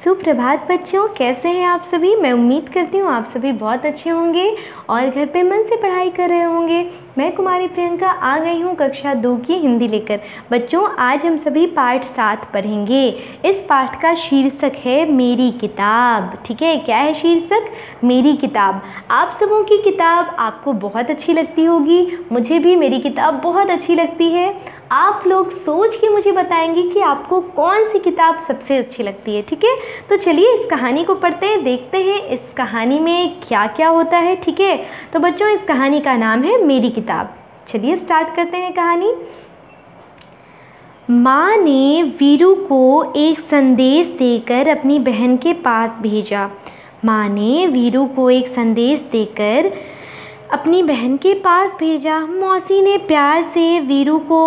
सुप्रभात बच्चों, कैसे हैं आप सभी। मैं उम्मीद करती हूँ आप सभी बहुत अच्छे होंगे और घर पे मन से पढ़ाई कर रहे होंगे। मैं कुमारी प्रियंका आ गई हूँ कक्षा 2 की हिंदी लेकर। बच्चों, आज हम सभी पाठ 7 पढ़ेंगे। इस पाठ का शीर्षक है मेरी किताब। ठीक है, क्या है शीर्षक? मेरी किताब। आप सबों की किताब आपको बहुत अच्छी लगती होगी, मुझे भी मेरी किताब बहुत अच्छी लगती है। आप लोग सोच के मुझे बताएंगे कि आपको कौन सी किताब सबसे अच्छी लगती है। ठीक है, तो चलिए इस कहानी को पढ़ते हैं, देखते हैं इस कहानी में क्या क्या होता है। ठीक है, तो बच्चों इस कहानी का नाम है मेरी किताब। चलिए स्टार्ट करते हैं कहानी। माँ ने वीरू को एक संदेश देकर अपनी बहन के पास भेजा। माँ ने वीरू को एक संदेश देकर अपनी बहन के पास भेजा। मौसी ने प्यार से वीरू को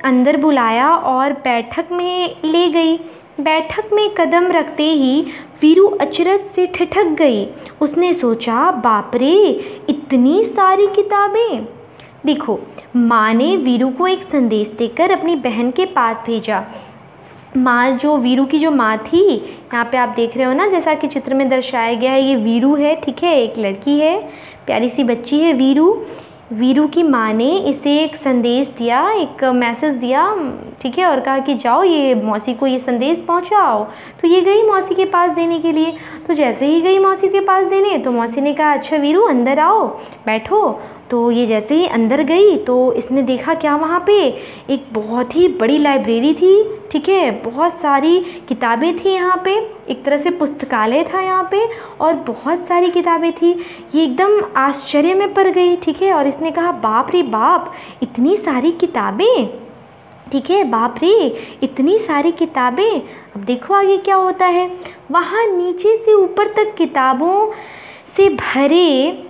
अंदर बुलाया और बैठक में ले गई। बैठक में कदम रखते ही वीरू अचरज से ठिठक गई। उसने सोचा, बाप रे, इतनी सारी किताबें। देखो, माँ ने वीरू को एक संदेश देकर अपनी बहन के पास भेजा। माँ, जो वीरू की जो माँ थी, यहाँ पे आप देख रहे हो ना, जैसा कि चित्र में दर्शाया गया है, ये वीरू है। ठीक है, एक लड़की है, प्यारी सी बच्ची है वीरू। वीरू की माँ ने इसे एक संदेश दिया, एक मैसेज दिया। ठीक है, और कहा कि जाओ ये मौसी को ये संदेश पहुँचाओ। तो ये गई मौसी के पास देने के लिए। तो जैसे ही गई मौसी के पास देने, तो मौसी ने कहा, अच्छा वीरू अंदर आओ, बैठो। तो ये जैसे ही अंदर गई तो इसने देखा क्या, वहाँ पे एक बहुत ही बड़ी लाइब्रेरी थी। ठीक है, बहुत सारी किताबें थी यहाँ पे, एक तरह से पुस्तकालय था यहाँ पे, और बहुत सारी किताबें थी। ये एकदम आश्चर्य में पड़ गई। ठीक है, और इसने कहा, बाप रे बाप, इतनी सारी किताबें। ठीक है, बाप रे, इतनी सारी किताबें। अब देखो आगे क्या होता है। वहाँ नीचे से ऊपर तक किताबों से भरे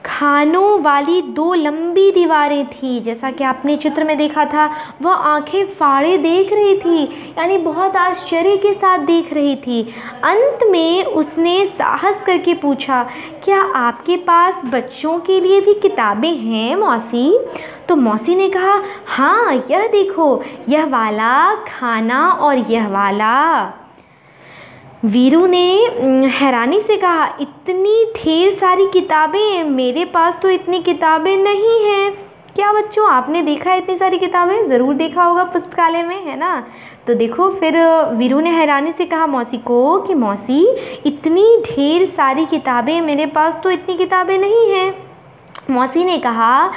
खानों वाली 2 लंबी दीवारें थी। जैसा कि आपने चित्र में देखा था, वह आंखें फाड़े देख रही थी, यानी बहुत आश्चर्य के साथ देख रही थी। अंत में उसने साहस करके पूछा, क्या आपके पास बच्चों के लिए भी किताबें हैं मौसी? तो मौसी ने कहा, हाँ, यह देखो, यह वाला खाना और यह वाला। वीरू ने हैरानी से कहा, इतनी ढेर सारी किताबें, मेरे पास तो इतनी किताबें नहीं हैं। क्या बच्चों, आपने देखा है इतनी सारी किताबें? ज़रूर देखा होगा पुस्तकालय में, है ना। तो देखो, फिर वीरू ने हैरानी से कहा मौसी को कि मौसी, इतनी ढेर सारी किताबें, मेरे पास तो इतनी किताबें नहीं हैं। मौसी ने कहा,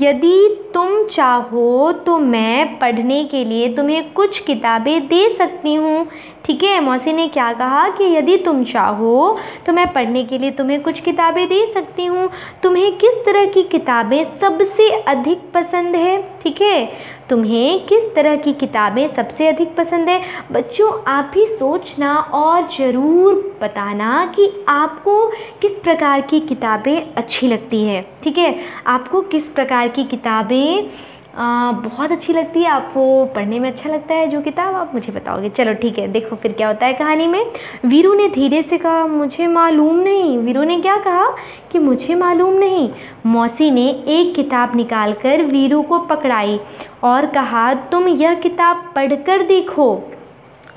यदि तुम चाहो तो मैं पढ़ने के लिए तुम्हें कुछ किताबें दे सकती हूँ। ठीक है, मौसी ने क्या कहा कि यदि तुम चाहो तो मैं पढ़ने के लिए तुम्हें कुछ किताबें दे सकती हूँ। तुम्हें किस तरह की किताबें सबसे अधिक पसंद है? ठीक है, तुम्हें किस तरह की किताबें सबसे अधिक पसंद है? बच्चों, आप भी सोचना और ज़रूर बताना कि आपको किस प्रकार की किताबें अच्छी लगती है। ठीक है, आपको किस प्रकार की किताबें बहुत अच्छी लगती है, आपको पढ़ने में अच्छा लगता है जो किताब, आप मुझे बताओगे। चलो ठीक है, देखो फिर क्या होता है कहानी में। वीरू ने धीरे से कहा, मुझे मालूम नहीं। वीरू ने क्या कहा कि मुझे मालूम नहीं। मौसी ने एक किताब निकालकर वीरू को पकड़ाई और कहा, तुम यह किताब पढ़कर देखो।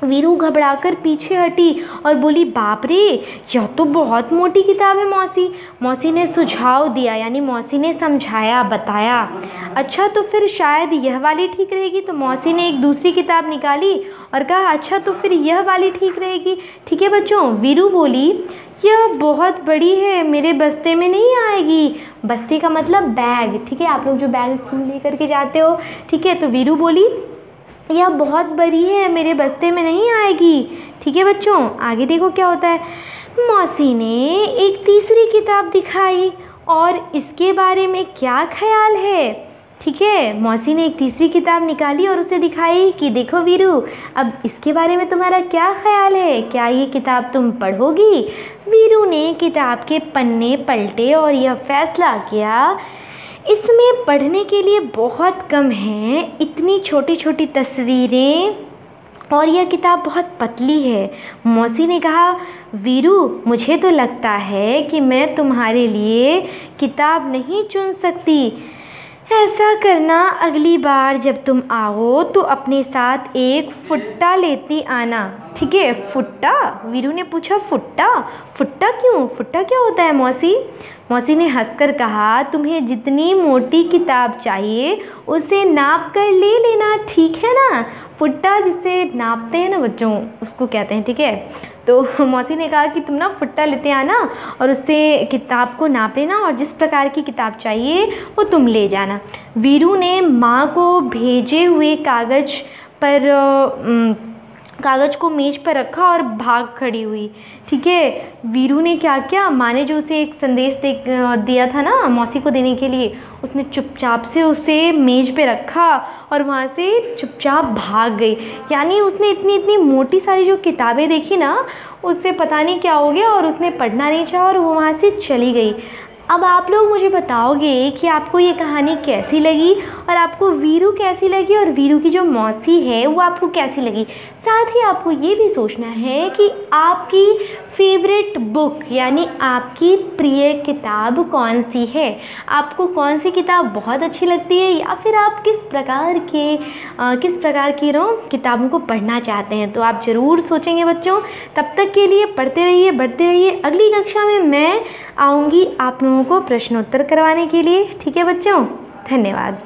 वीरू घबराकर पीछे हटी और बोली, बाप रे, यह तो बहुत मोटी किताब है मौसी। मौसी ने सुझाव दिया, यानी मौसी ने समझाया, बताया। अच्छा, तो फिर शायद यह वाली ठीक रहेगी। तो मौसी ने एक दूसरी किताब निकाली और कहा, अच्छा, तो फिर यह वाली ठीक रहेगी। ठीक है बच्चों, वीरू बोली, यह बहुत बड़ी है, मेरे बस्ते में नहीं आएगी। बस्ते का मतलब बैग। ठीक है, आप लोग जो बैग स्कूल लेकर के जाते हो। ठीक है, तो वीरू बोली, यह बहुत बड़ी है, मेरे बस्ते में नहीं आएगी। ठीक है बच्चों, आगे देखो क्या होता है। मौसी ने एक तीसरी किताब दिखाई और इसके बारे में क्या ख्याल है? ठीक है, मौसी ने एक तीसरी किताब निकाली और उसे दिखाई कि देखो वीरू, अब इसके बारे में तुम्हारा क्या ख्याल है? क्या ये किताब तुम पढ़ोगी? वीरू ने किताब के पन्ने पलटे और यह फैसला किया, इसमें पढ़ने के लिए बहुत कम है, इतनी छोटी छोटी तस्वीरें, और यह किताब बहुत पतली है। मौसी ने कहा, वीरू, मुझे तो लगता है कि मैं तुम्हारे लिए किताब नहीं चुन सकती। ऐसा करना, अगली बार जब तुम आओ तो अपने साथ एक फुट्टा लेती आना, ठीक है। फुट्टा? वीरू ने पूछा, फुट्टा? फुट्टा क्यों? फुट्टा क्या होता है मौसी? मौसी ने हंसकर कहा, तुम्हें जितनी मोटी किताब चाहिए उसे नाप कर ले लेना, ठीक है ना। फुट्टा जिसे नापते हैं ना बच्चों, उसको कहते हैं, ठीक है। तो मौसी ने कहा कि तुम ना फुट्टा लेते आना और उससे किताब को नाप लेना, और जिस प्रकार की किताब चाहिए वो तुम ले जाना। वीरू ने माँ को भेजे हुए कागज़ को मेज़ पर रखा और भाग खड़ी हुई, ठीक है। वीरू ने क्या किया, माँ ने जो उसे एक संदेश दिया था ना मौसी को देने के लिए, उसने चुपचाप से उसे मेज़ पे रखा और वहाँ से चुपचाप भाग गई। यानी उसने इतनी इतनी मोटी सारी जो किताबें देखी ना, उससे पता नहीं क्या हो गया और उसने पढ़ना नहीं चाहा और वो वहाँ से चली गई। अब आप लोग मुझे बताओगे कि आपको ये कहानी कैसी लगी और आपको वीरू कैसी लगी और वीरू की जो मौसी है वो आपको कैसी लगी। साथ ही आपको ये भी सोचना है कि आपकी फेवरेट बुक यानी आपकी प्रिय किताब कौन सी है। आपको कौन सी किताब बहुत अच्छी लगती है, या फिर आप किस प्रकार की किताबों को पढ़ना चाहते हैं। तो आप ज़रूर सोचेंगे बच्चों। तब तक के लिए पढ़ते रहिए, बढ़ते रहिए। अगली कक्षा में मैं आऊँगी आप लोगों को प्रश्नोत्तर करवाने के लिए, ठीक है बच्चों। धन्यवाद।